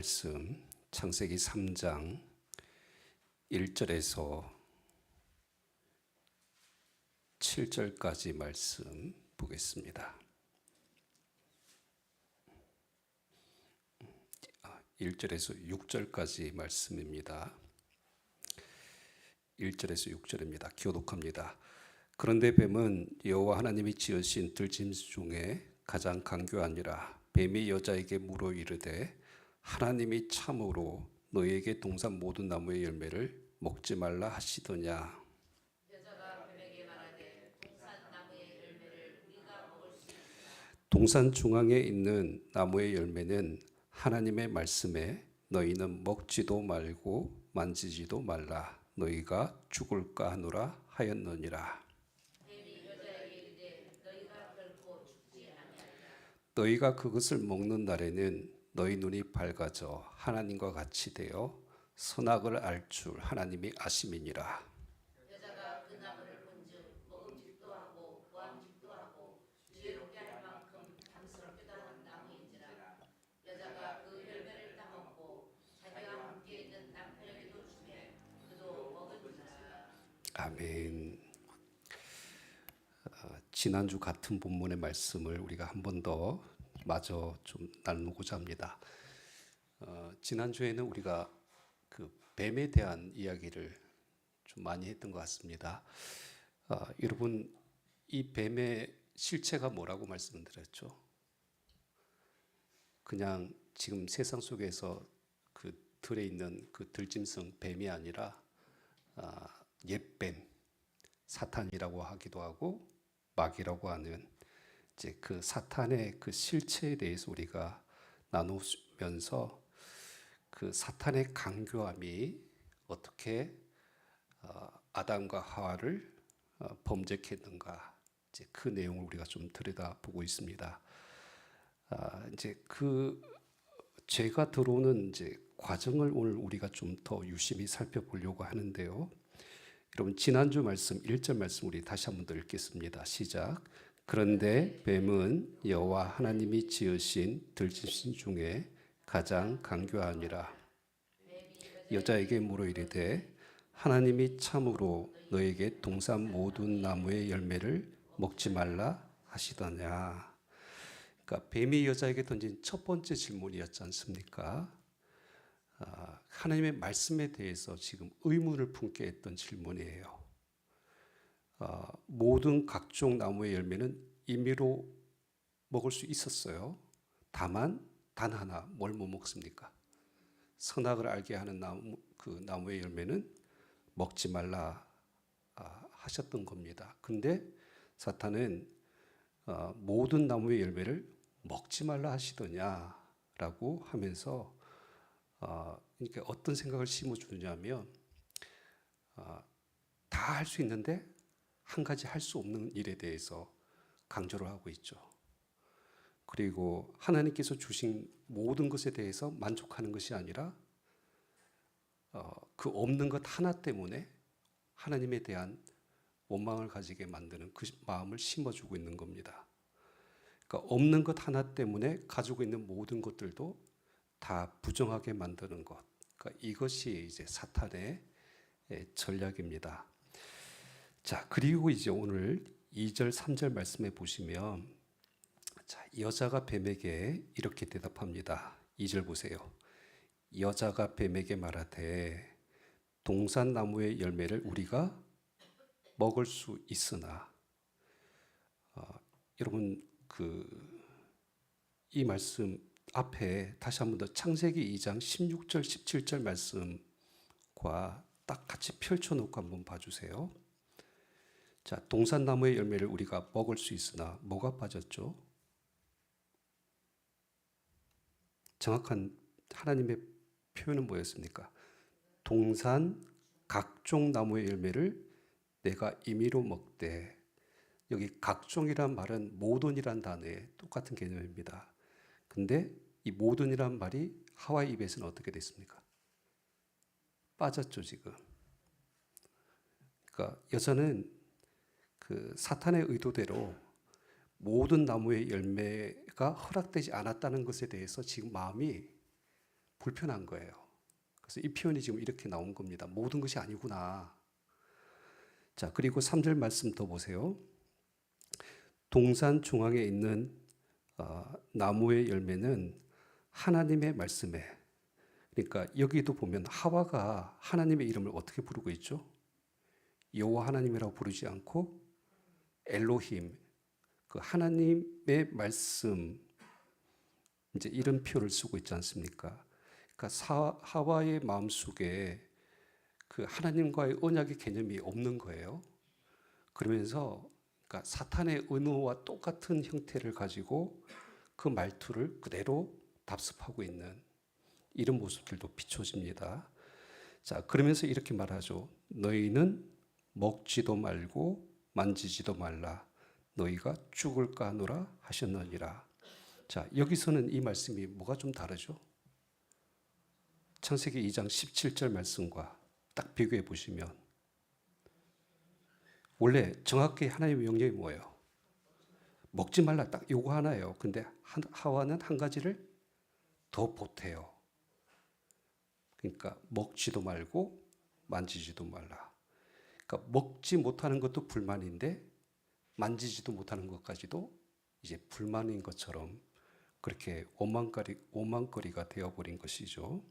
말씀 창세기 3장 1절에서 7절까지 말씀 보겠습니다. 1절에서 6절까지 말씀입니다. 1절에서 6절입니다. 교독합니다. 그런데 뱀은 여호와 하나님이 지으신 들짐승 중에 가장 강교하니라. 뱀이 여자에게 물어 이르되 하나님이 참으로 너희에게 동산 모든 나무의 열매를 먹지 말라 하시더냐. 여자가 뱀에게 말하되 동산 나무의 열매를 우리가 먹을 수 있으나 동산 중앙에 있는 나무의 열매는 하나님의 말씀에 너희는 먹지도 말고 만지지도 말라 너희가 죽을까 하노라 하였느니라. 뱀이 여자에게 이르되 너희가 결코 죽지 아니하리라. 너희가 그것을 먹는 날에는 너희 눈이 밝아져 하나님과 같이 되어 선악을 알 줄 하나님이 아심이니라. 여자가 그 나무를 본즉 먹음직도 하고 보암직도 하고 지혜롭게 할 만큼 탐스럽기도 한 나무인지라. 여자가 그 열매를 따먹고 자기와 함께 있는 남편에게도 주매 그도 먹은지라. 아멘. 지난주 같은 본문의 말씀을 우리가 한 번 더 마저 좀 나누고자 합니다. 지난주에는 우리가 그 뱀에 대한 이야기를 좀 많이 했던 것 같습니다. 여러분 이 뱀의 실체가 뭐라고 말씀드렸죠? 그냥 지금 세상 속에서 그 들에 있는 그 들짐승 뱀이 아니라 옛뱀, 사탄이라고 하기도 하고 마귀라고 하는 이제 그 사탄의 그 실체에 대해서 우리가 나누면서 그 사탄의 강교함이 어떻게 아담과 하와를 범죄했는가 이제 그 내용을 우리가 좀 들여다보고 있습니다. 이제 그 죄가 들어오는 이제 과정을 오늘 우리가 좀 더 유심히 살펴보려고 하는데요. 여러분 지난주 말씀 1절 말씀 우리 다시 한번 더 읽겠습니다. 시작. 그런데 뱀은 여호와 하나님이 지으신 들짐승 중에 가장 강교하니라. 여자에게 물어 이르되 하나님이 참으로 너에게 동산 모든 나무의 열매를 먹지 말라 하시더냐. 그러니까 뱀이 여자에게 던진 첫 번째 질문이었지 않습니까? 하나님의 말씀에 대해서 지금 의문을 품게 했던 질문이에요. 모든 각종 나무의 열매는 임의로 먹을 수 있었어요. 다만 단 하나 뭘 못 먹습니까? 선악을 알게 하는 그 나무의 열매는 먹지 말라 하셨던 겁니다. 근데 사탄은 모든 나무의 열매를 먹지 말라 하시더냐라고 하면서 그러니까 어떤 생각을 심어주냐면 다 할 수 있는데 한 가지 할 수 없는 일에 대해서 강조를 하고 있죠. 그리고 하나님께서 주신 모든 것에 대해서 만족하는 것이 아니라 그 없는 것 하나 때문에 하나님에 대한 원망을 가지게 만드는 그 마음을 심어주고 있는 겁니다. 그러니까 없는 것 하나 때문에 가지고 있는 모든 것들도 다 부정하게 만드는 것. 그러니까 이것이 이제 사탄의 전략입니다. 자, 그리고 이제 오늘 2절, 3절 말씀에 보시면 자, 여자가 뱀에게 이렇게 대답합니다. 2절 보세요. 여자가 뱀에게 말하되 동산 나무의 열매를 우리가 먹을 수 있으나 여러분 이 말씀 앞에 다시 한 번 더 창세기 2장 16절 17절 말씀과 딱 같이 펼쳐놓고 한번 봐주세요. 자, 동산 나무의 열매를 우리가 먹을 수 있으나 뭐가 빠졌죠? 정확한 하나님의 표현은 뭐였습니까? 동산 각종 나무의 열매를 내가 임의로 먹되 여기 각종이란 말은 모든이란 단어의 똑같은 개념입니다. 근데 이 모든이란 말이 하와의 입에서는 어떻게 됐습니까? 빠졌죠 지금. 그러니까 여자는 그 사탄의 의도대로 모든 나무의 열매가 허락되지 않았다는 것에 대해서 지금 마음이 불편한 거예요. 그래서 이 표현이 지금 이렇게 나온 겁니다. 모든 것이 아니구나. 자, 그리고 3절 말씀 더 보세요. 동산 중앙에 있는 나무의 열매는 하나님의 말씀에, 그러니까 여기도 보면 하와가 하나님의 이름을 어떻게 부르고 있죠? 여호와 하나님이라고 부르지 않고 엘로힘, 그 하나님의 말씀, 이제 이런 표를 쓰고 있지 않습니까? 그러니까 하와의 마음속에 그 하나님과의 언약의 개념이 없는 거예요. 그러면서 그러니까 사탄의 은호와 똑같은 형태를 가지고 그 말투를 그대로 답습하고 있는 이런 모습들도 비춰집니다. 자, 그러면서 이렇게 말하죠. 너희는 먹지도 말고 만지지도 말라. 너희가 죽을까 하노라 하셨느니라. 자, 여기서는 이 말씀이 뭐가 좀 다르죠? 창세기 2장 17절 말씀과 딱 비교해 보시면 원래 정확히 하나님의 명령이 뭐예요? 먹지 말라, 딱 요거 하나예요. 근데 하와는 한 가지를 더 보태요. 그러니까 먹지도 말고 만지지도 말라. 그러니까 먹지 못하는 것도 불만인데 만지지도 못하는 것까지도 이제 불만인 것처럼 그렇게 오만거리가 되어버린 것이죠.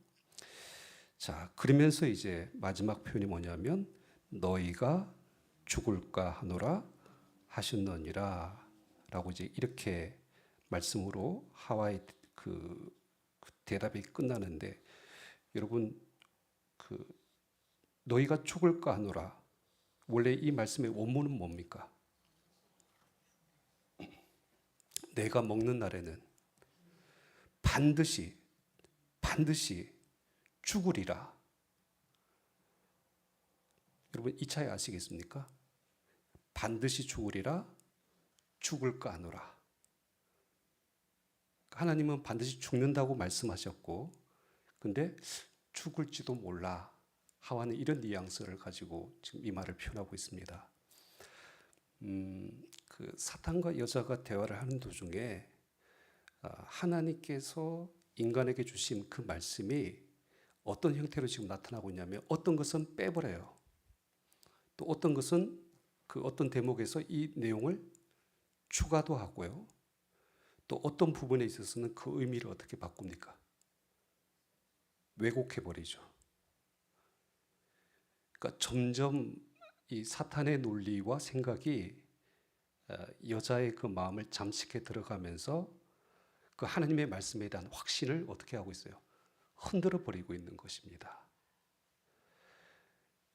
자, 그러면서 이제 마지막 표현이 뭐냐면 너희가 죽을까 하노라 하셨느니라 라고 이제 이렇게 말씀으로 하와의 그 대답이 끝나는데, 여러분 그 너희가 죽을까 하노라, 원래 이 말씀의 원문은 뭡니까? 내가 먹는 날에는 반드시 죽으리라. 여러분 이 차이 아시겠습니까? 반드시 죽으리라, 죽을까 하노라. 하나님은 반드시 죽는다고 말씀하셨고, 근데 죽을지도 몰라. 하와는 이런 뉘앙스를 가지고 지금 이 말을 표현하고 있습니다. 그 사탄과 여자가 대화를 하는 도중에 하나님께서 인간에게 주신 그 말씀이 어떤 형태로 지금 나타나고 있냐면, 어떤 것은 빼버려요. 또 어떤 것은 그 어떤 대목에서 이 내용을 추가도 하고요. 또 어떤 부분에 있어서는 그 의미를 어떻게 바꿉니까? 왜곡해버리죠. 그러니까 점점 이 사탄의 논리와 생각이 여자의 그 마음을 잠식해 들어가면서 그 하나님의 말씀에 대한 확신을 어떻게 하고 있어요? 흔들어 버리고 있는 것입니다.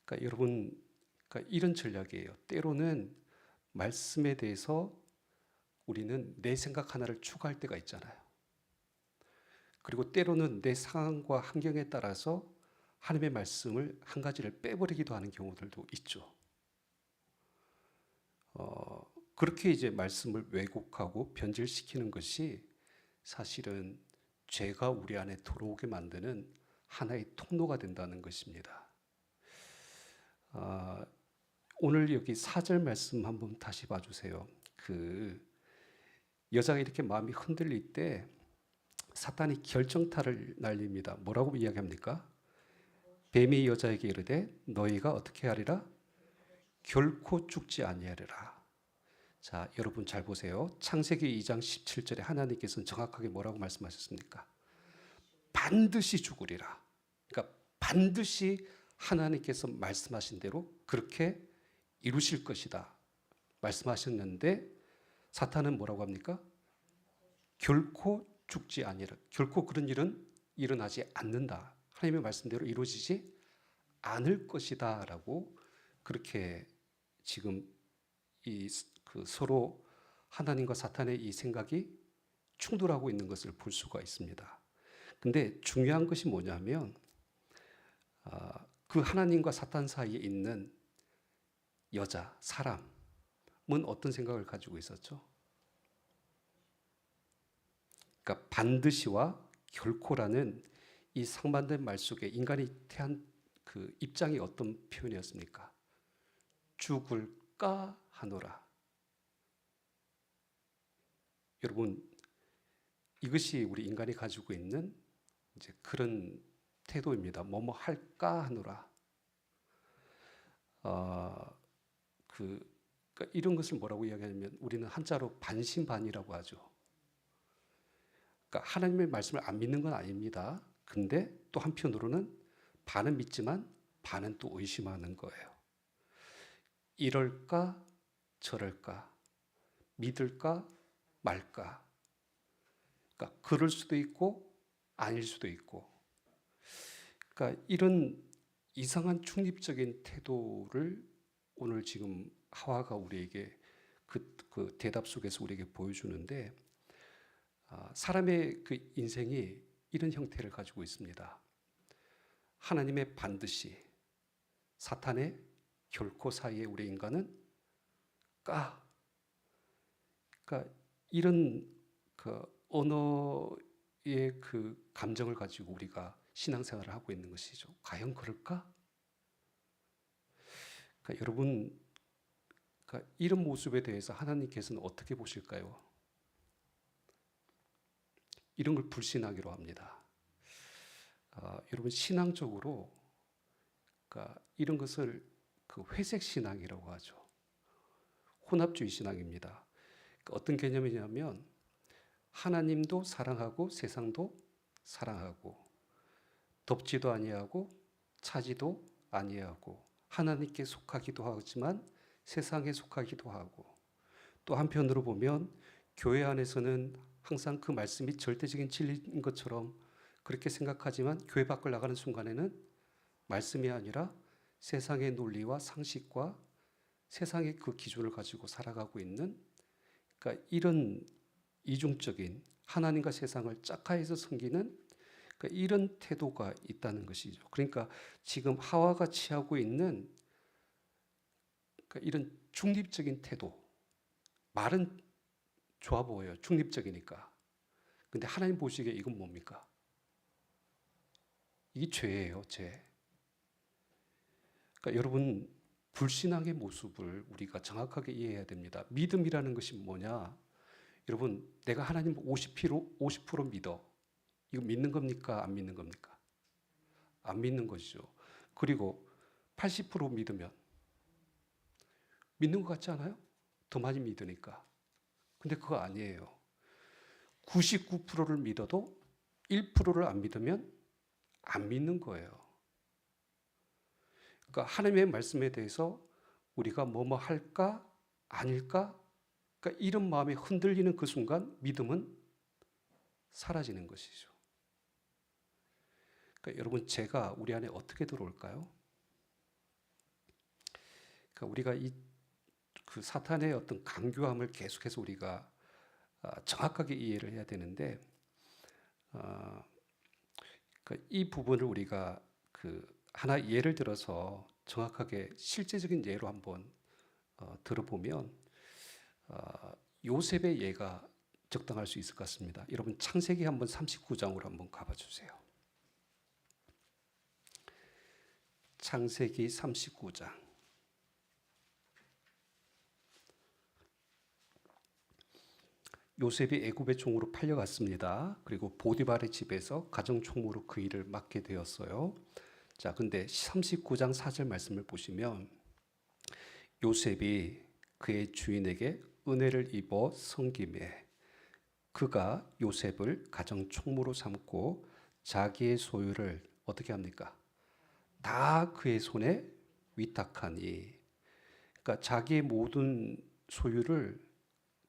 그러니까 여러분, 그러니까 이런 전략이에요. 때로는 말씀에 대해서 우리는 내 생각 하나를 추가할 때가 있잖아요. 그리고 때로는 내 상황과 환경에 따라서 하나님의 말씀을 한 가지를 빼버리기도 하는 경우들도 있죠. 그렇게 이제 말씀을 왜곡하고 변질시키는 것이 사실은 죄가 우리 안에 들어오게 만드는 하나의 통로가 된다는 것입니다. 오늘 여기 4절 말씀 한번 다시 봐주세요. 그 여자가 이렇게 마음이 흔들릴 때 사탄이 결정타를 날립니다. 뭐라고 이야기합니까? 뱀이 여자에게 이르되 너희가 어떻게 하리라? 결코 죽지 아니하리라. 자, 여러분 잘 보세요. 창세기 2장 17절에 하나님께서는 정확하게 뭐라고 말씀하셨습니까? 반드시 죽으리라. 그러니까 반드시 하나님께서 말씀하신 대로 그렇게 이루실 것이다 말씀하셨는데, 사탄은 뭐라고 합니까? 결코 죽지 아니라, 결코 그런 일은 일어나지 않는다. 하나님의 말씀대로 이루어지지 않을 것이다 라고 그렇게 지금 그 서로 하나님과 사탄의 이 생각이 충돌하고 있는 것을 볼 수가 있습니다. 근데 중요한 것이 뭐냐면 그 하나님과 사탄 사이에 있는 여자, 사람은 어떤 생각을 가지고 있었죠? 그러니까 반드시와 결코라는 이 상반된 말 속에 인간이 태한 그 입장이 어떤 표현이었습니까? 죽을까 하노라. 여러분, 이것이 우리 인간이 가지고 있는 이제 그런 태도입니다. 뭐뭐 할까 하노라. 그러니까 이런 것을 뭐라고 이야기하냐면 우리는 한자로 반신반의라고 하죠. 그러니까 하나님의 말씀을 안 믿는 건 아닙니다. 근데 또 한편으로는 반은 믿지만 반은 또 의심하는 거예요. 이럴까 저럴까 믿을까 말까. 그러니까 그럴 수도 있고 아닐 수도 있고. 그러니까 이런 이상한 중립적인 태도를 오늘 지금 하와가 우리에게 그 대답 속에서 우리에게 보여주는데, 사람의 그 인생이 이런 형태를 가지고 있습니다. 하나님의 반드시, 사탄의 결코 사이에 우리 인간은 그러니까 이런 그 언어의 그 감정을 가지고 우리가 신앙생활을 하고 있는 것이죠. 과연 그럴까? 그러니까 여러분, 그러니까 이런 모습에 대해서 하나님께서는 어떻게 보실까요? 이런 걸 불신하기로 합니다. 여러분 신앙적으로 그러니까 이런 것을 그 회색 신앙이라고 하죠. 혼합주의 신앙입니다. 그러니까 어떤 개념이냐면 하나님도 사랑하고 세상도 사랑하고 덥지도 아니하고 차지도 아니하고 하나님께 속하기도 하지만 세상에 속하기도 하고 또 한편으로 보면 교회 안에서는 항상 그 말씀이 절대적인 진리인 것처럼 그렇게 생각하지만 교회 밖을 나가는 순간에는 말씀이 아니라 세상의 논리와 상식과 세상의 그 기준을 가지고 살아가고 있는 그러니까 이런 이중적인 하나님과 세상을 짝하에서 섬기는 그러니까 이런 태도가 있다는 것이죠. 그러니까 지금 하와가 취하고 있는 그러니까 이런 중립적인 태도, 말은 좋아 보여요. 중립적이니까. 근데 하나님 보시기에 이건 뭡니까? 이게 죄예요, 죄. 그러니까 여러분 불신앙의 모습을 우리가 정확하게 이해해야 됩니다. 믿음이라는 것이 뭐냐? 여러분 내가 하나님 50% 믿어. 이거 믿는 겁니까? 안 믿는 겁니까? 안 믿는 것이죠. 그리고 80% 믿으면 믿는 것 같지 않아요? 더 많이 믿으니까. 근데 그거 아니에요. 99%를 믿어도 1%를 안 믿으면 안 믿는 거예요. 그러니까 하나님의 말씀에 대해서 우리가 뭐뭐 할까? 아닐까? 그러니까 이런 마음이 흔들리는 그 순간 믿음은 사라지는 것이죠. 그러니까 여러분 죄가 우리 안에 어떻게 들어올까요? 그러니까 우리가 그 사탄의 어떤 강교함을 계속해서 우리가 정확하게 이해를 해야 되는데 그러니까 이 부분을 우리가 그 하나 예를 들어서 정확하게 실제적인 예로 한번 들어보면 요셉의 예가 적당할 수 있을 것 같습니다. 여러분 창세기 한번 39장으로 한번 가봐 주세요. 창세기 39장. 요셉이 애굽의 종으로 팔려갔습니다. 그리고 보디발의 집에서 가정총무로 그 일을 맡게 되었어요. 자, 근데 39장 4절 말씀을 보시면 요셉이 그의 주인에게 은혜를 입어 섬김에 그가 요셉을 가정총무로 삼고 자기의 소유를 어떻게 합니까? 다 그의 손에 위탁하니, 그러니까 자기의 모든 소유를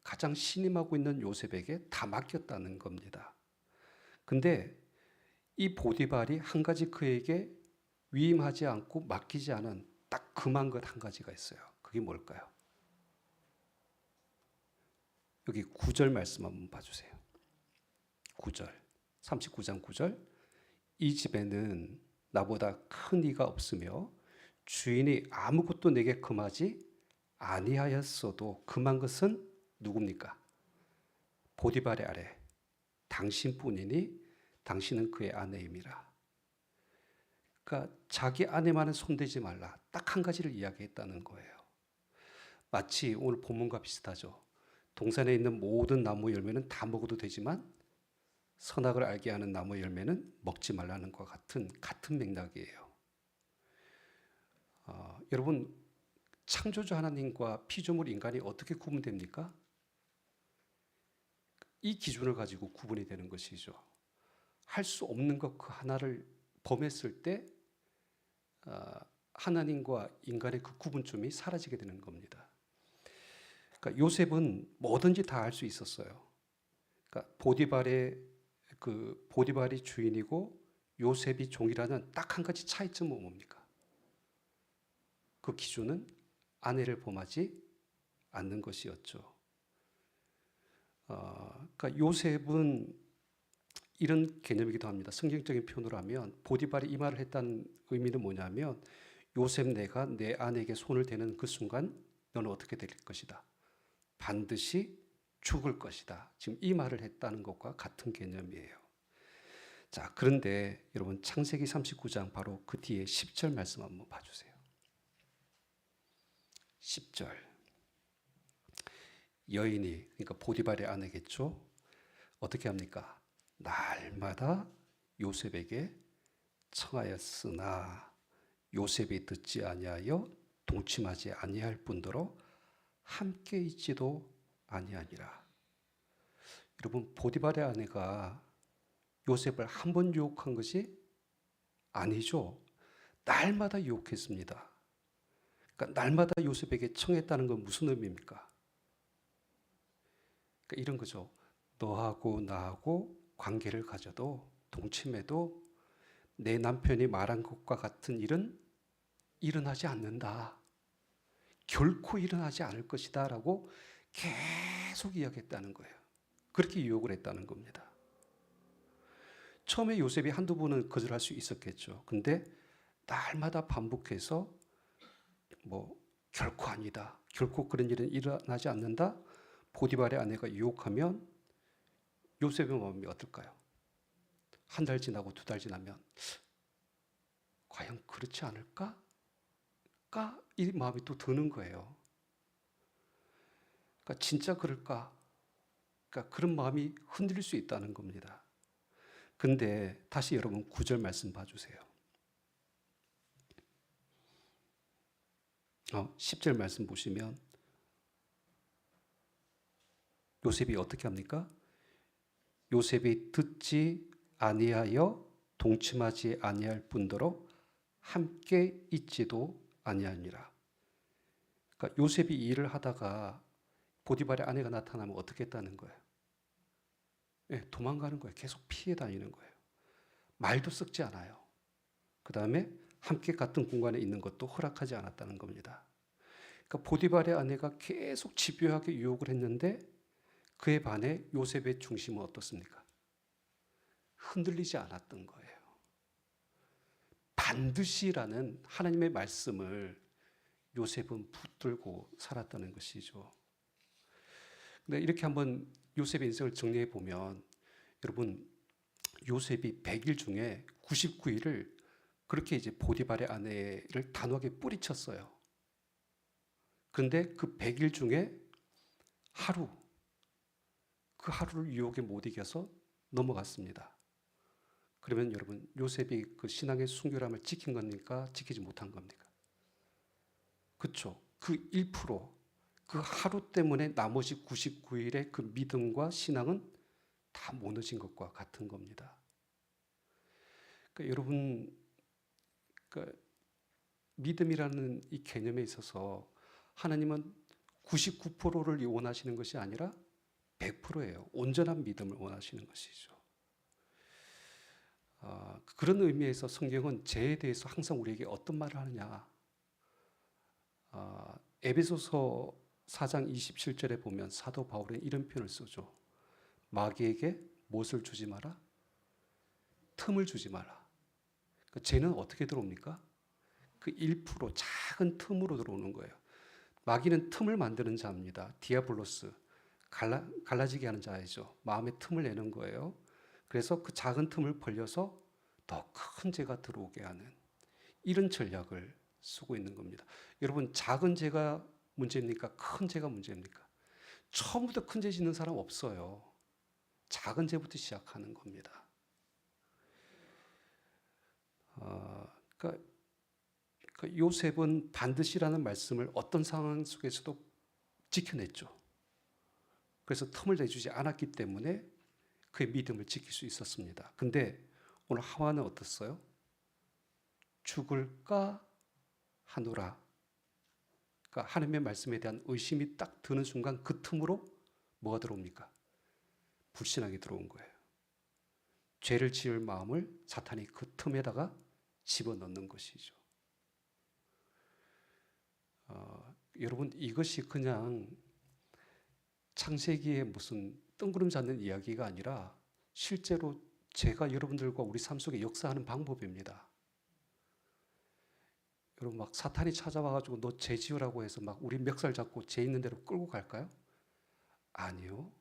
가장 신임하고 있는 요셉에게 다 맡겼다는 겁니다. 근데 이 보디발이 한 가지 그에게 위임하지 않고 맡기지 않은 딱 그만 것 한 가지가 있어요. 그게 뭘까요? 여기 9절 말씀 한번 봐주세요. 9절, 39장 9절. 이 집에는 나보다 큰 이가 없으며 주인이 아무것도 내게 금하지 아니하였어도 금한 것은 누굽니까? 보디발의 아내 당신뿐이니 당신은 그의 아내임이라. 그러니까 자기 아내만은 손대지 말라. 딱 한 가지를 이야기했다는 거예요. 마치 오늘 본문과 비슷하죠. 동산에 있는 모든 나무 열매는 다 먹어도 되지만 선악을 알게 하는 나무 열매는 먹지 말라는 것과 같은 맥락이에요. 여러분, 창조주 하나님과 피조물 인간이 어떻게 구분됩니까? 이 기준을 가지고 구분이 되는 것이죠. 할 수 없는 것 그 하나를 범했을 때 하나님과 인간의 그 구분점이 사라지게 되는 겁니다. 그러니까 요셉은 뭐든지 다 할 수 있었어요. 그러니까 보디발이 주인이고 요셉이 종이라는 딱 한 가지 차이점은 뭡니까? 그 기준은 아내를 범하지 않는 것이었죠. 그러니까 요셉은 이런 개념이기도 합니다. 성경적인 표현으로 하면 보디발이 이 말을 했다는 의미는 뭐냐면 요셉 내가 내 아내에게 손을 대는 그 순간 너는 어떻게 될 것이다. 반드시 죽을 것이다. 지금 이 말을 했다는 것과 같은 개념이에요. 자, 그런데 여러분 창세기 39장 바로 그 뒤에 10절 말씀 한번 봐주세요. 10절 여인이 그러니까 보디발의 아내겠죠. 어떻게 합니까? 날마다 요셉에게 청하였으나 요셉이 듣지 아니하여 동침하지 아니할 뿐더러 함께 있지도 아니하니라. 여러분 보디발의 아내가 요셉을 한 번 유혹한 것이 아니죠. 날마다 유혹했습니다. 그러니까 날마다 요셉에게 청했다는 건 무슨 의미입니까? 그러니까 이런 거죠. 너하고 나하고 관계를 가져도 동침해도 내 남편이 말한 것과 같은 일은 일어나지 않는다. 결코 일어나지 않을 것이다 라고 계속 이야기했다는 거예요. 그렇게 유혹을 했다는 겁니다. 처음에 요셉이 한두 번은 거절할 수 있었겠죠. 근데 날마다 반복해서 결코 아니다. 결코 그런 일은 일어나지 않는다. 보디발의 아내가 유혹하면 요셉의 마음이 어떨까요? 한 달 지나고 두 달 지나면 과연 그렇지 않을까? 이 마음이 또 드는 거예요. 그러니까 진짜 그럴까? 그러니까 그런 마음이 흔들릴 수 있다는 겁니다. 근데 다시 여러분 9절 말씀 봐주세요. 10절 말씀 보시면 요셉이 어떻게 합니까? 요셉이 듣지 아니하여 동침하지 아니할 뿐더러 함께 있지도 아니하니라. 그러니까 요셉이 이 일을 하다가 보디발의 아내가 나타나면 어떻게 했다는 거예요? 도망가는 거예요. 계속 피해 다니는 거예요. 말도 섞지 않아요. 그 다음에 함께 같은 공간에 있는 것도 허락하지 않았다는 겁니다. 그러니까 보디발의 아내가 계속 집요하게 유혹을 했는데 그에 반해 요셉의 중심은 어떻습니까? 흔들리지 않았던 거예요. 반드시라는 하나님의 말씀을 요셉은 붙들고 살았다는 것이죠. 근데 이렇게 한번 요셉의 인생을 정리해 보면 여러분 요셉이 100일 중에 99일을 그렇게 이제 보디발의 아내를 단호하게 뿌리쳤어요. 그런데 그 100일 중에 그 하루를 유혹에 못 이겨서 넘어갔습니다. 그러면 여러분 요셉이 그 신앙의 순결함을 지킨 겁니까? 지키지 못한 겁니까? 그렇죠. 그 1%, 그 하루 때문에 나머지 99일의 그 믿음과 신앙은 다 무너진 것과 같은 겁니다. 그러니까 여러분 믿음이라는 이 개념에 있어서 하나님은 99%를 원하시는 것이 아니라 100%예요. 온전한 믿음을 원하시는 것이죠. 그런 의미에서 성경은 죄에 대해서 항상 우리에게 어떤 말을 하느냐. 에베소서 4장 27절에 보면 사도 바울은 이런 표현을 쓰죠. 마귀에게 무엇을 주지 마라? 틈을 주지 마라. 그 죄는 어떻게 들어옵니까? 그 1% 작은 틈으로 들어오는 거예요. 마귀는 틈을 만드는 자입니다. 디아블로스, 갈라지게 하는 자이죠. 마음에 틈을 내는 거예요. 그래서 그 작은 틈을 벌려서 더 큰 죄가 들어오게 하는 이런 전략을 쓰고 있는 겁니다. 여러분 작은 죄가 문제입니까? 큰 죄가 문제입니까? 처음부터 큰 죄 짓는 사람 없어요. 작은 죄부터 시작하는 겁니다. 그러니까 요셉은 반드시라는 말씀을 어떤 상황 속에서도 지켜냈죠. 그래서 틈을 내주지 않았기 때문에 그의 믿음을 지킬 수 있었습니다. 근데 오늘 하와는 어떻어요? 죽을까 하노라. 그러니까 하나님의 말씀에 대한 의심이 딱 드는 순간 그 틈으로 뭐가 들어옵니까? 불신하게 들어온 거예요. 죄를 지을 마음을 사탄이 그 틈에다가 집어넣는 것이죠. 여러분, 이것이 그냥 창세기에 무슨 뜬구름 잡는 이야기가 아니라 실제로 제가 여러분들과 우리 삶 속에 역사하는 방법입니다. 여러분, 막 사탄이 찾아와가지고 너 죄 지으라고 해서 막 우리 멱살 잡고 죄 있는 대로 끌고 갈까요? 아니요.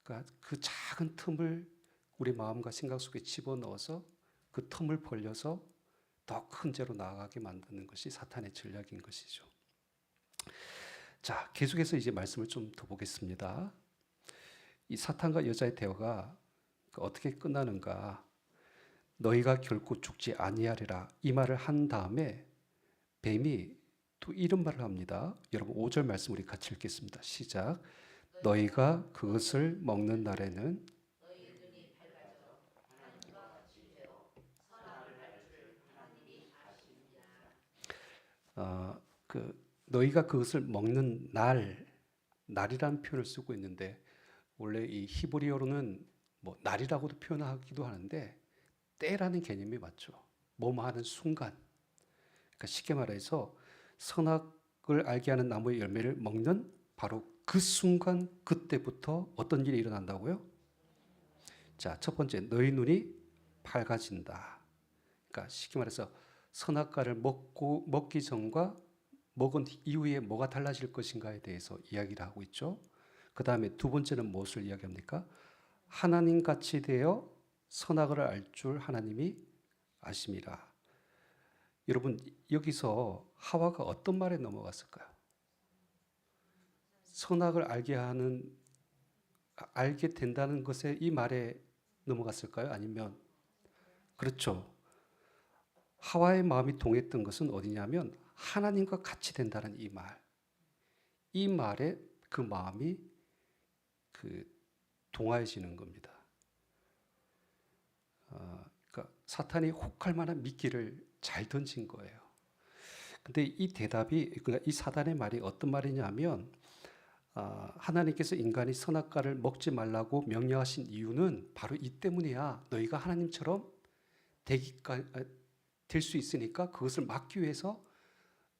그러니까 그 작은 틈을 우리 마음과 생각 속에 집어넣어서 그 틈을 벌려서 더 큰 죄로 나아가게 만드는 것이 사탄의 전략인 것이죠. 자, 계속해서 이제 말씀을 좀 더 보겠습니다. 이 사탄과 여자의 대화가 어떻게 끝나는가? 너희가 결코 죽지 아니하리라 이 말을 한 다음에 뱀이 또 이런 말을 합니다. 여러분 5절 말씀 우리 같이 읽겠습니다. 시작. 너희가 그것을 먹는 날에는 너희 눈이 밝아져 하나님과 같이 되어 선악을 알 줄 하나님이 아시느니라. 너희가 그것을 먹는 날이라는 표현을 쓰고 있는데 원래 이 히브리어로는 뭐 날이라고도 표현하기도 하는데 때라는 개념이 맞죠. 뭐뭐 하는 순간. 그러니까 쉽게 말해서 선악을 알게 하는 나무의 열매를 먹는 바로 그 순간 그때부터 어떤 일이 일어난다고요? 자, 첫 번째 너희 눈이 밝아진다. 그러니까 쉽게 말해서 선악과를 먹기 전과 먹은 이후에 뭐가 달라질 것인가에 대해서 이야기를 하고 있죠. 그 다음에 두 번째는 무엇을 이야기합니까? 하나님 같이 되어 선악을 알 줄 하나님이 아심이라. 여러분 여기서 하와가 어떤 말에 넘어갔을까요? 선악을 알게 된다는 것에 이 말에 넘어갔을까요? 아니면 그렇죠. 하와의 마음이 동했던 것은 어디냐면 하나님과 같이 된다는 이 말. 이 말에 그 마음이 동화해지는 겁니다. 그러니까 사탄이 혹할 만한 미끼를 잘 던진 거예요. 근데 이 대답이 그러니까 이 사단의 말이 어떤 말이냐면 하나님께서 인간이 선악과를 먹지 말라고 명령하신 이유는 바로 이 때문이야. 너희가 하나님처럼 될 수 있으니까 그것을 막기 위해서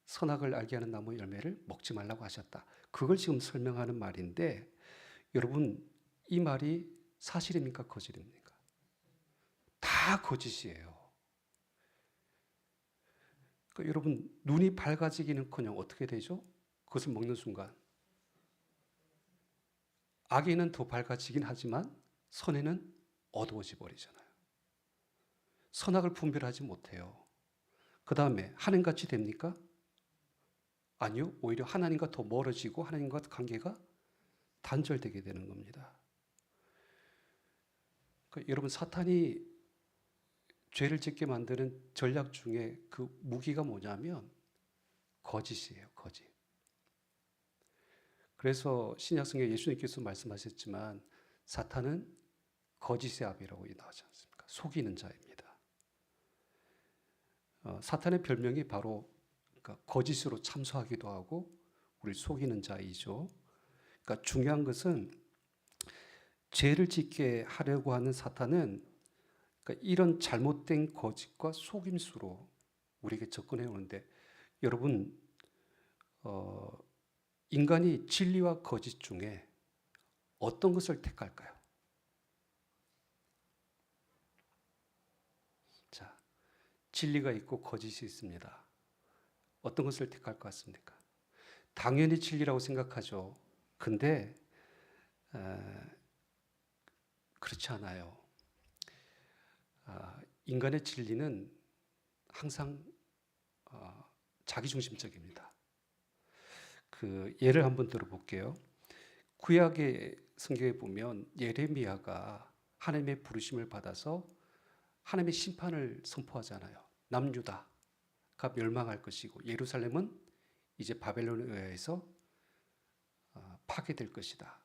선악을 알게 하는 나무 열매를 먹지 말라고 하셨다. 그걸 지금 설명하는 말인데 여러분 이 말이 사실입니까? 거짓입니까? 다 거짓이에요. 그러니까 여러분 눈이 밝아지기는커녕 어떻게 되죠? 그것을 먹는 순간 악에는 더 밝아지긴 하지만 선에는 어두워져 버리잖아요. 선악을 분별하지 못해요. 그 다음에 하나님같이 됩니까? 아니요. 오히려 하나님과 더 멀어지고 하나님과 관계가 단절되게 되는 겁니다. 그러니까 여러분 사탄이 죄를 짓게 만드는 전략 중에 그 무기가 뭐냐면 거짓이에요. 거짓. 그래서 신약성경에 예수님께서 말씀하셨지만 사탄은 거짓의 아비라고 나오지 않습니까? 속이는 자입니다. 사탄의 별명이 바로 그러니까 거짓으로 참소하기도 하고 우리를 속이는 자이죠. 그러니까 중요한 것은 죄를 짓게 하려고 하는 사탄은 그러니까 이런 잘못된 거짓과 속임수로 우리에게 접근해 오는데 여러분 인간이 진리와 거짓 중에 어떤 것을 택할까요? 자, 진리가 있고 거짓이 있습니다. 어떤 것을 택할 것 같습니까? 당연히 진리라고 생각하죠. 근데 그렇지 않아요. 인간의 진리는 항상 자기중심적입니다. 그 예를 한번 들어볼게요. 구약의 성경에 보면 예레미야가 하나님의 부르심을 받아서 하나님의 심판을 선포하잖아요. 남유다가 멸망할 것이고 예루살렘은 이제 바벨론에 의해서 파괴될 것이다.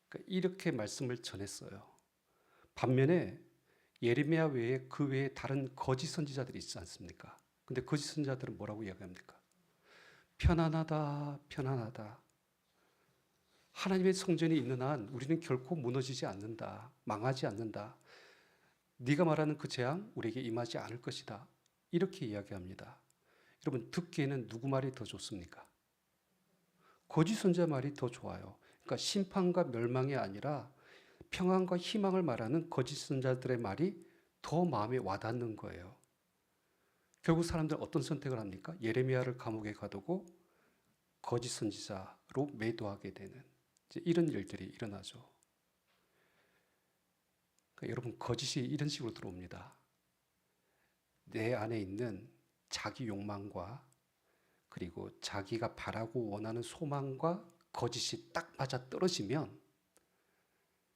그러니까 이렇게 말씀을 전했어요. 반면에 예레미야 외에 그 외에 다른 거짓 선지자들이 있지 않습니까? 근데 거짓 선지자들은 뭐라고 이야기합니까? 편안하다, 편안하다. 하나님의 성전이 있는 한 우리는 결코 무너지지 않는다. 망하지 않는다. 네가 말하는 그 재앙 우리에게 임하지 않을 것이다. 이렇게 이야기합니다. 여러분 듣기에는 누구 말이 더 좋습니까? 거짓 선지자 말이 더 좋아요. 그러니까 심판과 멸망이 아니라 평안과 희망을 말하는 거짓 선지자들의 말이 더 마음에 와닿는 거예요. 결국 사람들은 어떤 선택을 합니까? 예레미야를 감옥에 가두고 거짓 선지자로 매도하게 되는 이런 일들이 일어나죠. 그러니까 여러분 거짓이 이런 식으로 들어옵니다. 내 안에 있는 자기 욕망과 그리고 자기가 바라고 원하는 소망과 거짓이 딱 맞아 떨어지면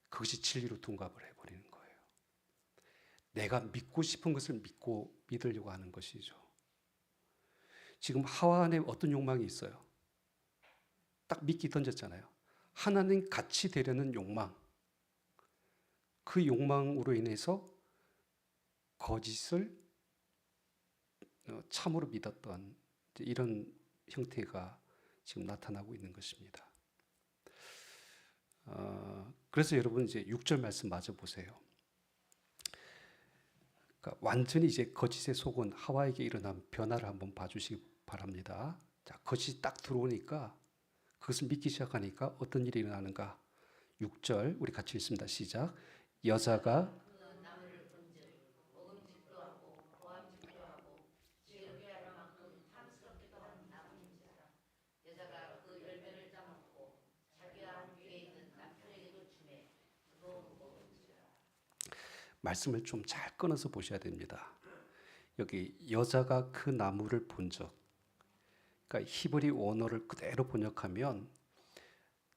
그것이 진리로 둔갑을 해버리는 거예요. 내가 믿고 싶은 것을 믿으려고 하는 것이죠. 지금 하와 안에 어떤 욕망이 있어요? 딱 미끼 던졌잖아요. 하나님 같이 되려는 욕망. 그 욕망으로 인해서 거짓을 참으로 믿었던 이런 형태가 지금 나타나고 있는 것입니다. 그래서 여러분 이제 6절 말씀 마저 보세요. 그러니까 완전히 이제 거짓에 속은 하와에게 일어난 변화를 한번 봐주시기 바랍니다. 자, 거짓이 딱 들어오니까 그것을 믿기 시작하니까 어떤 일이 일어나는가? 6절 우리 같이 읽습니다. 시작. 여자가 말씀을 좀 잘 끊어서 보셔야 됩니다. 여기 여자가 그 나무를 본 적. 그러니까 히브리 원어를 그대로 번역하면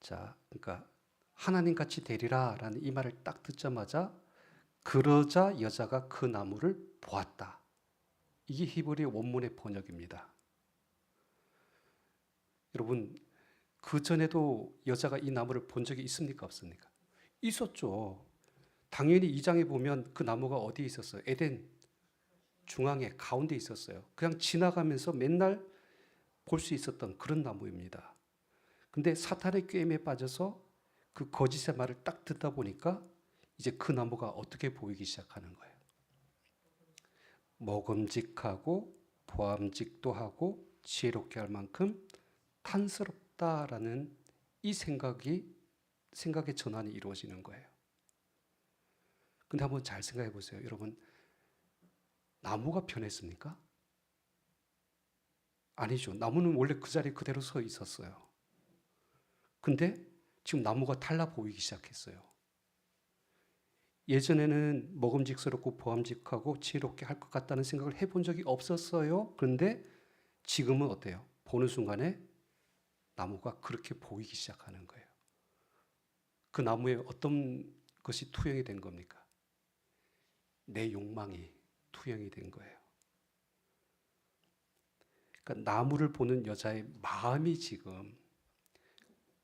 자, 그러니까 하나님 같이 되리라라는 이 말을 딱 듣자마자 그러자 여자가 그 나무를 보았다. 이게 히브리 원문의 번역입니다. 여러분 그 전에도 여자가 이 나무를 본 적이 있습니까? 없습니까? 있었죠. 당연히 2장에 보면 그 나무가 어디에 있었어요? 에덴 중앙에 가운데 있었어요. 그냥 지나가면서 맨날 볼 수 있었던 그런 나무입니다. 근데 사탄의 꾀임에 빠져서 그 거짓의 말을 딱 듣다 보니까 이제 그 나무가 어떻게 보이기 시작하는 거예요. 먹음직하고 보암직도 하고 지혜롭게 할 만큼 탄스럽다라는 이 생각의 전환이 이루어지는 거예요. 근데 한번 잘 생각해 보세요. 여러분 나무가 변했습니까? 아니죠. 나무는 원래 그 자리에 그대로 서 있었어요. 근데 지금 나무가 달라 보이기 시작했어요. 예전에는 먹음직스럽고 보암직하고 지혜롭게 할 것 같다는 생각을 해본 적이 없었어요. 그런데 지금은 어때요? 보는 순간에 나무가 그렇게 보이기 시작하는 거예요. 그 나무에 어떤 것이 투영이 된 겁니까? 내 욕망이 투영이 된 거예요. 그러니까 나무를 보는 여자의 마음이 지금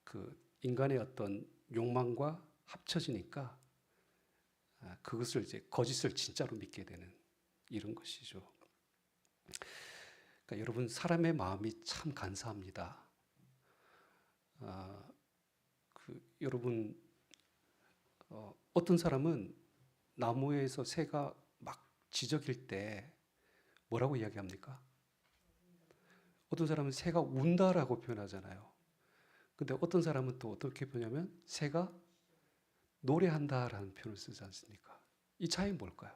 그 인간의 어떤 욕망과 합쳐지니까 그것을 이제 거짓을 진짜로 믿게 되는 이런 것이죠. 그러니까 여러분 사람의 마음이 참 간사합니다. 여러분 어떤 사람은 나무에서 새가 막 지저길 때 뭐라고 이야기합니까? 어떤 사람은 새가 운다라고 표현하잖아요. 근데 어떤 사람은 또 어떻게 표현하면 새가 노래한다라는 표현을 쓰지 않습니까? 이 차이는 뭘까요?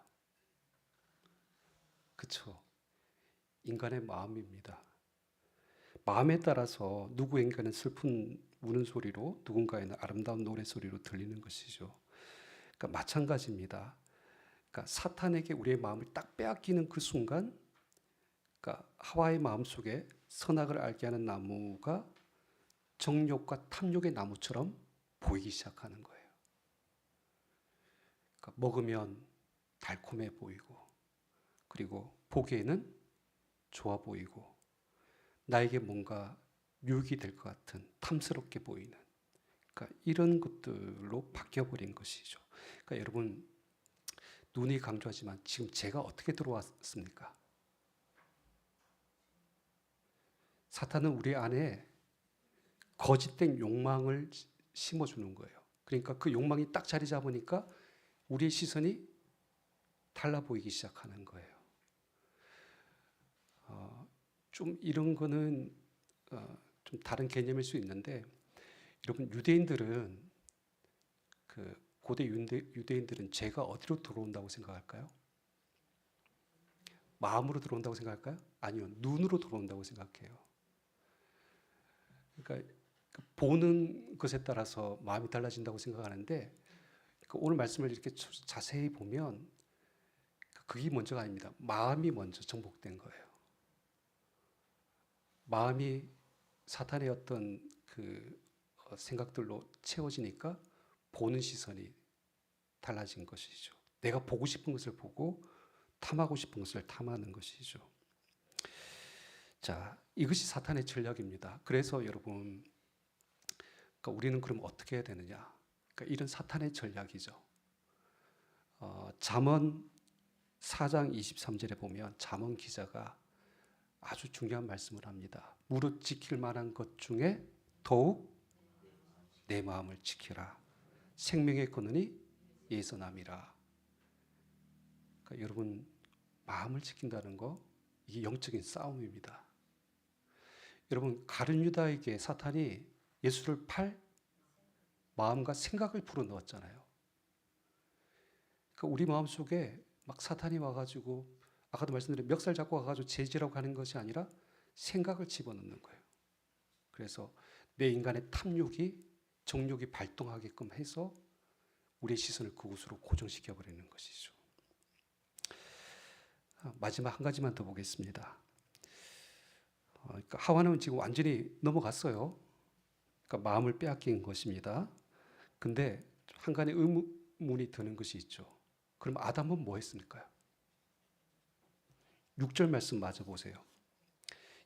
그렇죠. 인간의 마음입니다. 마음에 따라서 누구에게는 슬픈 우는 소리로 누군가에는 아름다운 노래 소리로 들리는 것이죠. 그러니까 마찬가지입니다. 그러니까 사탄에게 우리의 마음을 딱 빼앗기는 그 순간, 그러니까 하와의 마음 속에 선악을 알게 하는 나무가 정욕과 탐욕의 나무처럼 보이기 시작하는 거예요. 그러니까 먹으면 달콤해 보이고, 그리고 보기에는 좋아 보이고, 나에게 뭔가 유익이 될 것 같은 탐스럽게 보이는, 그러니까 이런 것들로 바뀌어버린 것이죠. 그러니까 여러분, 눈이 강조하지만 지금 제가 어떻게 들어왔습니까? 사탄은 우리 안에 거짓된 욕망을 심어주는 거예요. 그러니까 그 욕망이 딱 자리 잡으니까 우리의 시선이 달라 보이기 시작하는 거예요. 좀 이런 거는 좀 다른 개념일 수 있는데, 여러분 유대인들은 그 고대 유대인들은 죄가 어디로 들어온다고 생각할까요? 마음으로 들어온다고 생각할까요? 아니요, 눈으로 들어온다고 생각해요. 그러니까 보는 것에 따라서 마음이 달라진다고 생각하는데, 오늘 말씀을 이렇게 자세히 보면 그게 먼저가 아닙니다. 마음이 먼저 정복된 거예요. 마음이 사탄의 어떤 그 생각들로 채워지니까 보는 시선이 달라진 것이죠. 내가 보고 싶은 것을 보고 탐하고 싶은 것을 탐하는 것이죠. 자, 이것이 사탄의 전략입니다. 그래서 여러분, 그러니까 우리는 그럼 어떻게 해야 되느냐? 그러니까 이런 사탄의 전략이죠. 잠언 4장 23절에 보면 잠언 기자가 아주 중요한 말씀을 합니다. 무릇 지킬 만한 것 중에 더욱 내 마음을 지키라. 생명의 근원이 예서 남이라. 그러니까 여러분, 마음을 지킨다는 거, 이게 영적인 싸움입니다. 여러분, 가룟 유다에게 사탄이 예수를 팔 마음과 생각을 불어넣었잖아요. 그러니까 우리 마음속에 막 사탄이 와가지고, 아까도 말씀드린 멱살 잡고 와가지고 죄지라고 하는 것이 아니라 생각을 집어넣는 거예요. 그래서 내 인간의 탐욕이, 정욕이 발동하게끔 해서 우리의 시선을 그곳으로 고정시켜 버리는 것이죠. 마지막 한 가지만 더 보겠습니다. 그러니까 하와는 지금 완전히 넘어갔어요. 그러니까 마음을 빼앗긴 것입니다. 근데 한 가지 의문이 드는 것이 있죠. 그럼 아담은 뭐 했습니까? 6절 말씀 마저 보세요.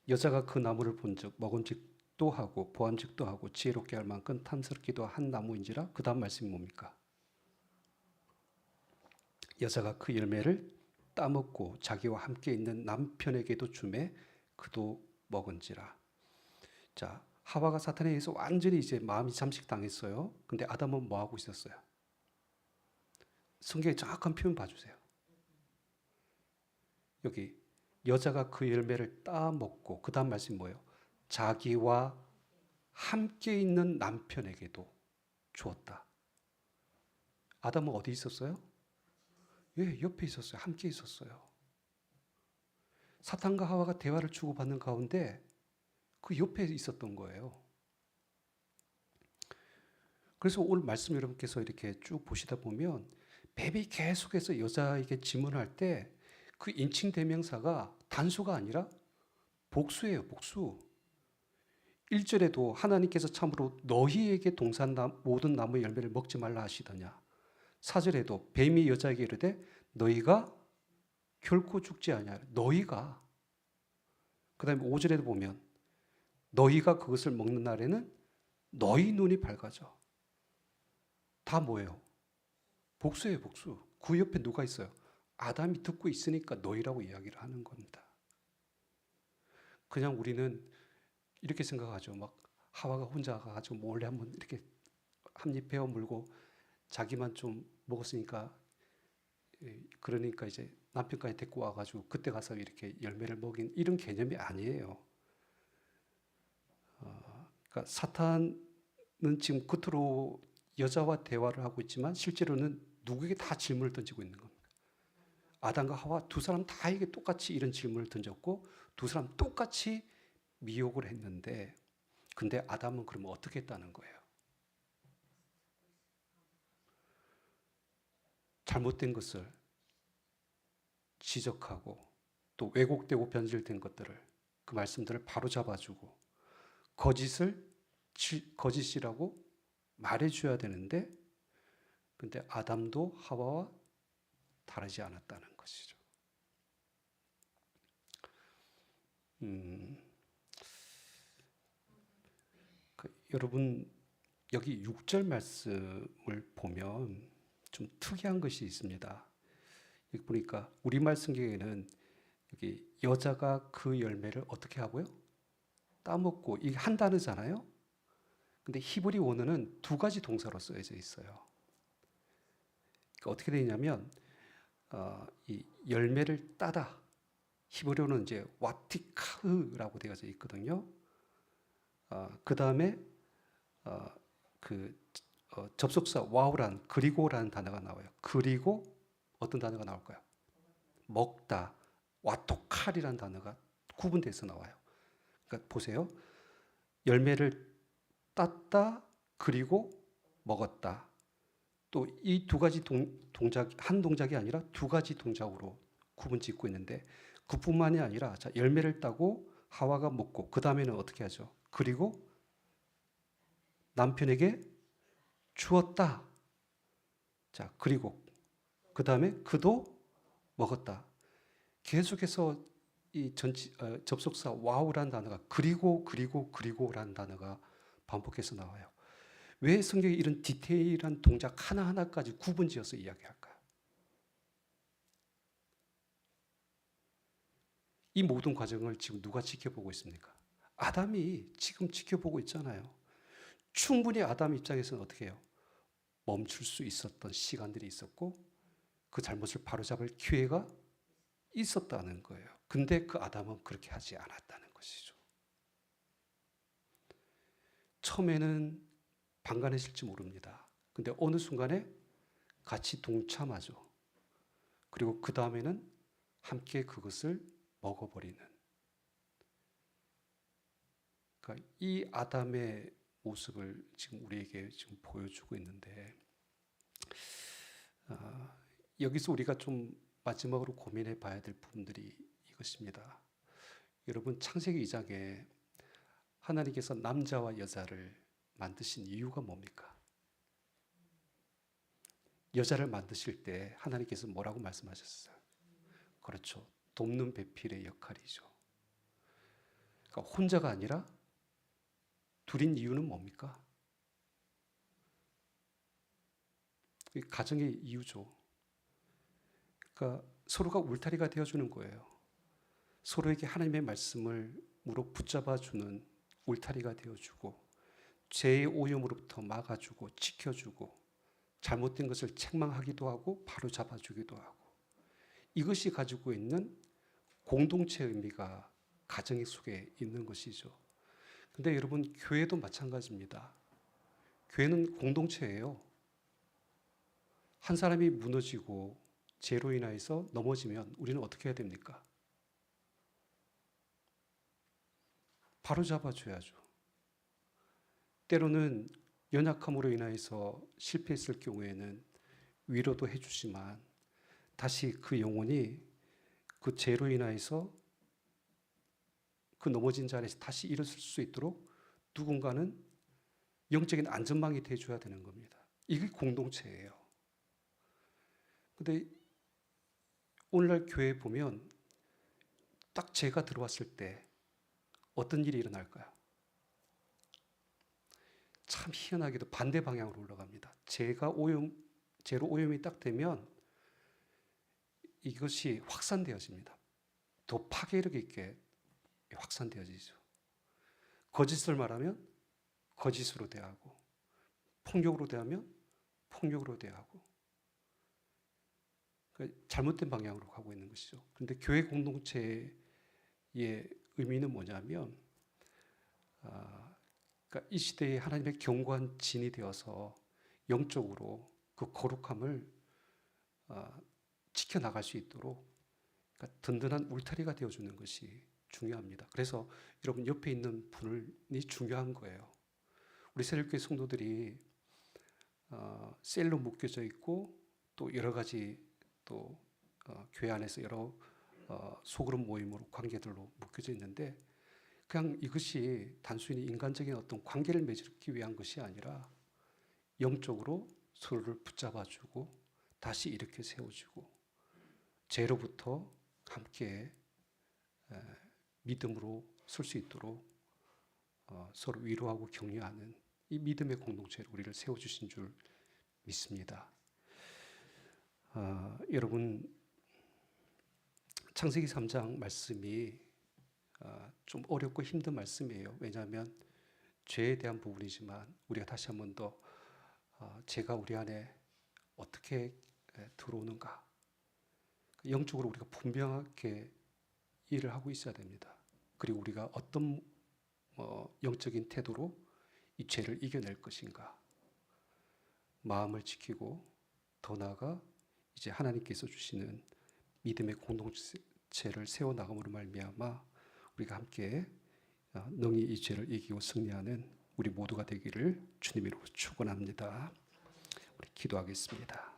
여자가 그 나무를 본즉 먹음직도 하고 보암직도 하고 지혜롭게 할 만큼 탐스럽기도 한 나무인지라. 그 다음 말씀이 뭡니까? 여자가 그 열매를 따먹고 자기와 함께 있는 남편에게도 주매 그도 먹은지라. 자, 하와가 사탄에 의해서 완전히 이제 마음이 잠식당했어요. 근데 아담은 뭐 하고 있었어요? 성경의 정확한 표현 봐주세요. 여기 여자가 그 열매를 따먹고, 그 다음 말씀이 뭐예요? 자기와 함께 있는 남편에게도 주었다. 아담은 어디 있었어요? 예, 옆에 있었어요. 함께 있었어요. 사탄과 하와가 대화를 주고받는 가운데 그 옆에 있었던 거예요. 그래서 오늘 말씀 여러분께서 이렇게 쭉 보시다 보면 뱀이 계속해서 여자에게 질문할 때 그 인칭 대명사가 단수가 아니라 복수예요, 복수. 1절에도 하나님께서 참으로 너희에게 동산 모든 나무 열매를 먹지 말라 하시더냐. 4절에도 뱀이 여자에게 이르되 너희가 결코 죽지 아니하라. 너희가. 그 다음에 5절에도 보면 너희가 그것을 먹는 날에는 너희 눈이 밝아져. 다 뭐예요? 복수예요, 복수. 그 옆에 누가 있어요? 아담이 듣고 있으니까 너희라고 이야기를 하는 겁니다. 그냥 우리는 이렇게 생각하죠. 막 하와가 혼자 가가지고 몰래 한번 이렇게 한 입 베어 물고 자기만 좀 먹었으니까, 그러니까 이제 남편까지 데리고 와가지고 그때 가서 이렇게 열매를 먹인 이런 개념이 아니에요. 그러니까 사탄은 지금 겉으로 여자와 대화를 하고 있지만 실제로는 누구에게 다 질문을 던지고 있는 겁니다. 아담과 하와 두 사람 다에게 똑같이 이런 질문을 던졌고 두 사람 똑같이 미혹을 했는데, 근데 아담은 그러면 어떻게 했다는 거예요? 잘못된 것을 지적하고 또 왜곡되고 변질된 것들을, 그 말씀들을 바로 잡아주고 거짓이라고 말해줘야 되는데, 근데 아담도 하와와 다르지 않았다는 것이죠. 여러분 여기 6절 말씀을 보면 좀 특이한 것이 있습니다. 여기 보니까 우리말 성경에는 여기 여자가 그 열매를 어떻게 하고요? 따먹고, 이게 한 단어잖아요. 근데 히브리 원어는 두 가지 동사로 쓰여져 있어요. 그러니까 어떻게 되냐면 이 열매를 따다, 히브리어는 이제 와티카흐라고 되어져 있거든요. 그 다음에 접속사 와우란, 그리고라는 단어가 나와요. 그리고 어떤 단어가 나올까요? 먹다, 와토칼이라는 단어가 구분돼서 나와요. 그러니까 보세요. 열매를 땄다, 그리고 먹었다. 또 이 두 가지 동작, 한 동작이 아니라 두 가지 동작으로 구분 짓고 있는데, 그뿐만이 아니라 자, 열매를 따고 하와가 먹고 그 다음에는 어떻게 하죠? 그리고 남편에게 주었다. 자, 그리고 그 다음에 그도 먹었다. 계속해서 이 접속사 와우라는 단어가 그리고라는 단어가 반복해서 나와요. 왜 성경에 이런 디테일한 동작 하나하나까지 구분지어서 이야기할까요? 이 모든 과정을 지금 누가 지켜보고 있습니까? 아담이 지금 지켜보고 있잖아요. 충분히 아담 입장에서는 어떻게 해요? 멈출 수 있었던 시간들이 있었고 그 잘못을 바로잡을 기회가 있었다는 거예요. 근데 그 아담은 그렇게 하지 않았다는 것이죠. 처음에는 방관했을지 모릅니다. 근데 어느 순간에 같이 동참하죠. 그리고 그 다음에는 함께 그것을 먹어버리는. 그러니까 이 아담의 모습을 지금 우리에게 지금 보여주고 있는데, 여기서 우리가 좀 마지막으로 고민해 봐야 될 부분들이 이것입니다. 여러분, 창세기 2장에 하나님께서 남자와 여자를 만드신 이유가 뭡니까? 여자를 만드실 때 하나님께서 뭐라고 말씀하셨어요? 그렇죠. 돕는 배필의 역할이죠. 그러니까 혼자가 아니라 둘인 이유는 뭡니까? 가정의 이유죠. 그러니까 서로가 울타리가 되어주는 거예요. 서로에게 하나님의 말씀을 무릎 붙잡아주는 울타리가 되어주고, 죄의 오염으로부터 막아주고 지켜주고, 잘못된 것을 책망하기도 하고 바로 잡아주기도 하고, 이것이 가지고 있는 공동체의 의미가 가정 속에 있는 것이죠. 근데 여러분, 교회도 마찬가지입니다. 교회는 공동체예요. 한 사람이 무너지고 죄로 인하여서 넘어지면 우리는 어떻게 해야 됩니까? 바로 잡아줘야죠. 때로는 연약함으로 인하여서 실패했을 경우에는 위로도 해주지만 다시 그 영혼이 그 죄로 인하여서 그 넘어진 자리에서 다시 일어설 수 있도록 누군가는 영적인 안전망이 되어줘야 되는 겁니다. 이게 공동체예요. 근데 오늘날 교회에 보면 딱 죄가 들어왔을 때 어떤 일이 일어날까요? 참 희한하게도 반대 방향으로 올라갑니다. 죄로 오염이 딱 되면 이것이 확산되어집니다. 더 파괴력 있게 확산되어지죠. 거짓을 말하면 거짓으로 대하고, 폭력으로 대하면 폭력으로 대하고, 그러니까 잘못된 방향으로 가고 있는 것이죠. 그런데 교회 공동체의 의미는 뭐냐면, 그러니까 이 시대에 하나님의 견고한 진이 되어서 영적으로 그 거룩함을 지켜나갈 수 있도록, 그러니까 든든한 울타리가 되어주는 것이 중요합니다. 그래서 여러분 옆에 있는 분이 중요한 거예요. 우리 새롭게 성도들이 셀로 묶여져 있고 또 여러 가지 또 교회 안에서 여러 소그룹 모임으로 관계들로 묶여져 있는데, 그냥 이것이 단순히 인간적인 어떤 관계를 맺기 위한 것이 아니라 영적으로 서로를 붙잡아주고 다시 이렇게 세워주고 죄로부터 함께 믿음으로 설 수 있도록 서로 위로하고 격려하는 이 믿음의 공동체로 우리를 세워주신 줄 믿습니다. 여러분, 창세기 3장 말씀이 좀 어렵고 힘든 말씀이에요. 왜냐하면 죄에 대한 부분이지만 우리가 다시 한 번 더 죄가 우리 안에 어떻게 들어오는가, 영적으로 우리가 분명하게 일을 하고 있어야 됩니다. 그리고 우리가 어떤 영적인 태도로 이 죄를 이겨낼 것인가, 마음을 지키고 더 나아가 이제 하나님께서 주시는 믿음의 공동체를 세워나감으로 말미암아 우리가 함께 능히 이 죄를 이기고 승리하는 우리 모두가 되기를 주님으로 축원합니다. 우리 기도하겠습니다.